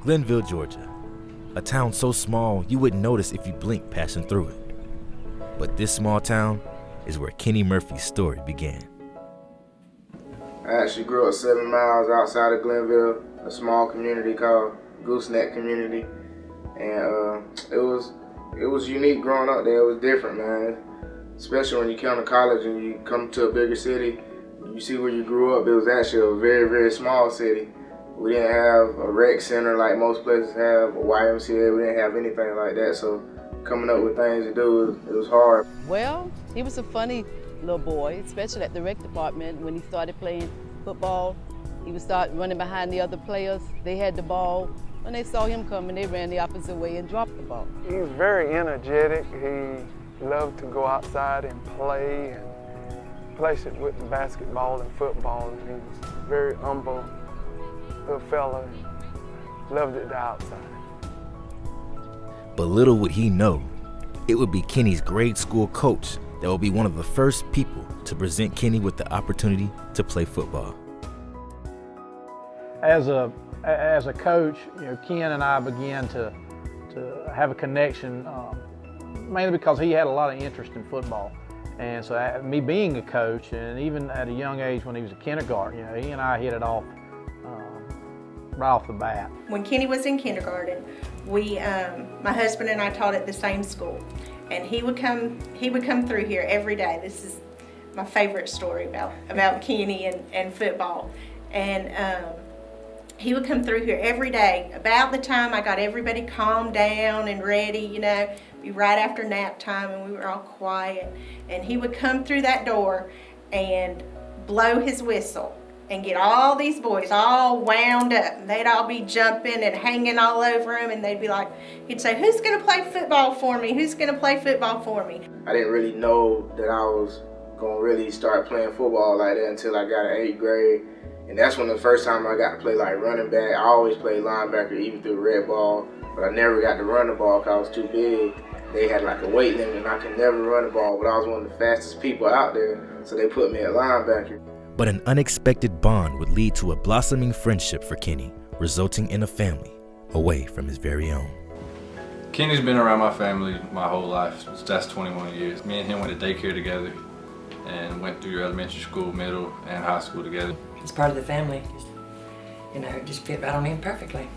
Glenville, Georgia, a town so small you wouldn't notice if you blinked passing through it. But this small town is where Kenny Murphy's story began. I actually grew up 7 miles outside of Glenville, a small community called Gooseneck Community, and it was unique growing up there. It was different, man. Especially when you come to college and you come to a bigger city, you see where you grew up. It was actually a very, very small city. We didn't have a rec center like most places have, a YMCA. We didn't have anything like that. So coming up with things to do, it was hard. Well, he was a funny little boy, especially at the rec department. When he started playing football, he would start running behind the other players. They had the ball. When they saw him coming, they ran the opposite way and dropped the ball. He was very energetic. He loved to go outside and play with basketball and football. And he was very humble little fella. Loved it the outside. But little would he know, it would be Kenny's grade school coach that would be one of the first people to present Kenny with the opportunity to play football. As a coach, Ken and I began to have a connection, mainly because he had a lot of interest in football. And so me being a coach, and even at a young age when he was a kindergarten, he and I hit it off right off the bat. When Kenny was in kindergarten, my husband and I taught at the same school, and he would come through here every day. This is my favorite story about Kenny and football. And he would come through here every day. About the time I got everybody calmed down and ready, be right after nap time, and we were all quiet. And he would come through that door and blow his whistle and get all these boys all wound up. And they'd all be jumping and hanging all over him, and they'd be like, he'd say, "Who's gonna play football for me? Who's gonna play football for me?" I didn't really know that I was gonna really start playing football like that until I got in 8th grade. And that's when the first time I got to play like running back. I always played linebacker, even through red ball, but I never got to run the ball because I was too big. They had like a weight limit and I could never run the ball, but I was one of the fastest people out there, so they put me at linebacker. But an unexpected bond would lead to a blossoming friendship for Kenny, resulting in a family away from his very own. Kenny's been around my family my whole life. That's 21 years. Me and him went to daycare together and went through elementary school, middle, and high school together. He's part of the family. It just fit right on him perfectly.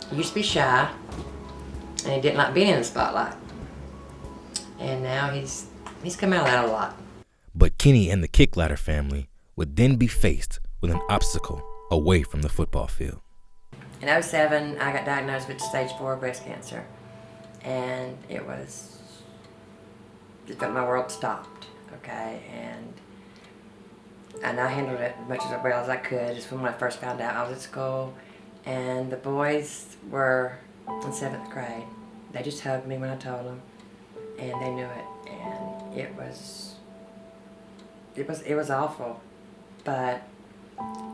He used to be shy, and he didn't like being in the spotlight. And now he's come out of that a lot. But Kenny and the Kickladder family would then be faced with an obstacle away from the football field. In '07, I got diagnosed with stage 4 breast cancer, and it felt my world stopped, okay? And I handled it as much as well as I could. Just when I first found out, I was at school, and the boys were in 7th grade. They just hugged me when I told them, and they knew it, and it was awful. But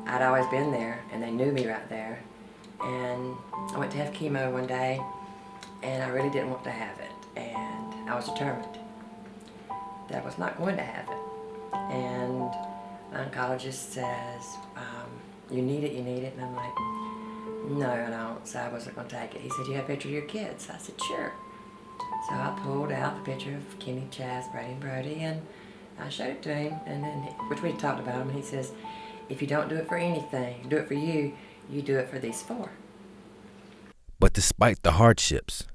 I'd always been there, and they knew me right there. And I went to have chemo one day, and I really didn't want to have it. And I was determined that I was not going to have it. And the oncologist says, you need it. And I'm like, no, I don't. So I wasn't going to take it. He said, "You have a picture of your kids?" I said, "Sure." So I pulled out the picture of Kenny, Chaz, Brady, and Brody, and I showed it to him, and then which we talked about him, and he says, "If you don't do it for anything, do it for you, you do it for these 4. But despite the hardships,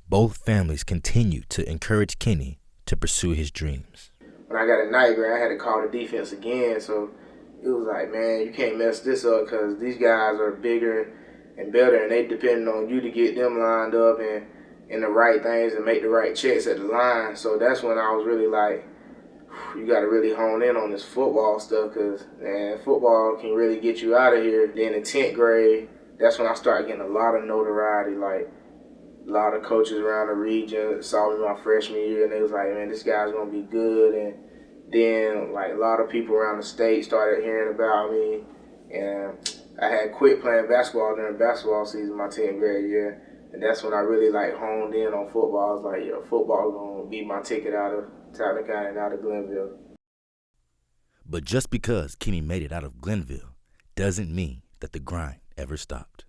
both families continued to encourage Kenny to pursue his dreams. When I got in 9th grade, I had to call the defense again, so it was like, man, you can't mess this up because these guys are bigger and better, and they depend on you to get them lined up and the right things and make the right checks at the line. So that's when I was really like, you got to really hone in on this football stuff because, man, football can really get you out of here. Then in 10th grade, that's when I started getting a lot of notoriety. Like, a lot of coaches around the region saw me my freshman year, and they was like, man, this guy's going to be good. And then, like, a lot of people around the state started hearing about me. And I had quit playing basketball during basketball season my 10th grade year. And that's when I really, like, honed in on football. I was like, yo, football going to be my ticket out of Tallahassee and out of Glenville. But just because Kenny made it out of Glenville doesn't mean that the grind ever stopped.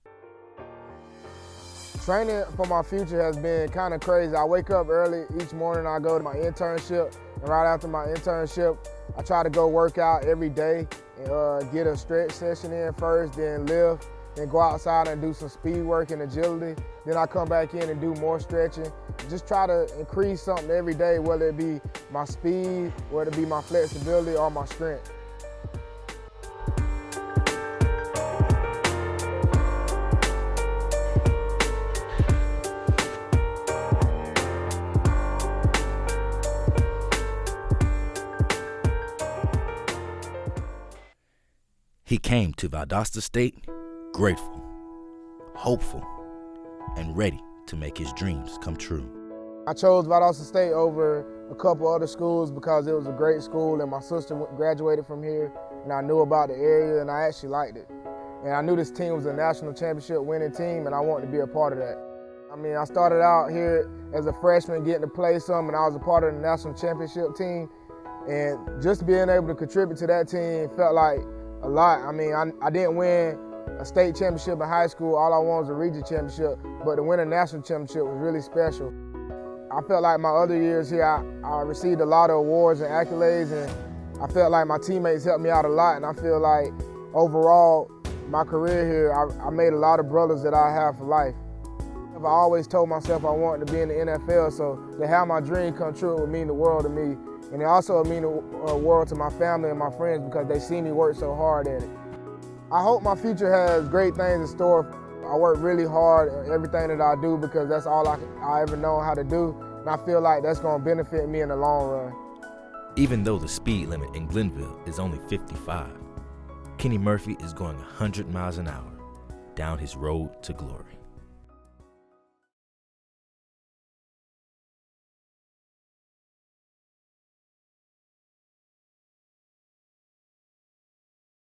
Training for my future has been kind of crazy. I wake up early each morning, I go to my internship, and right after my internship, I try to go work out every day and get a stretch session in first, then lift, then go outside and do some speed work and agility. Then I come back in and do more stretching. Just try to increase something every day, whether it be my speed, whether it be my flexibility or my strength. He came to Valdosta State grateful, hopeful, and ready to make his dreams come true. I chose Valdosta State over a couple other schools because it was a great school and my sister graduated from here and I knew about the area and I actually liked it. And I knew this team was a national championship winning team and I wanted to be a part of that. I mean, I started out here as a freshman getting to play some and I was a part of the national championship team. And just being able to contribute to that team felt like a lot. I mean, I didn't win a state championship in high school. All I wanted was a region championship, but to win a national championship was really special. I felt like my other years here, I received a lot of awards and accolades, and I felt like my teammates helped me out a lot, and I feel like overall, my career here, I made a lot of brothers that I have for life. I always told myself I wanted to be in the NFL, so to have my dream come true would mean the world to me. And it also would mean the world to my family and my friends because they see me work so hard at it. I hope my future has great things in store. I work really hard at everything that I do because that's all I ever know how to do. And I feel like that's going to benefit me in the long run. Even though the speed limit in Glenville is only 55, Kenny Murphy is going 100 miles an hour down his road to glory.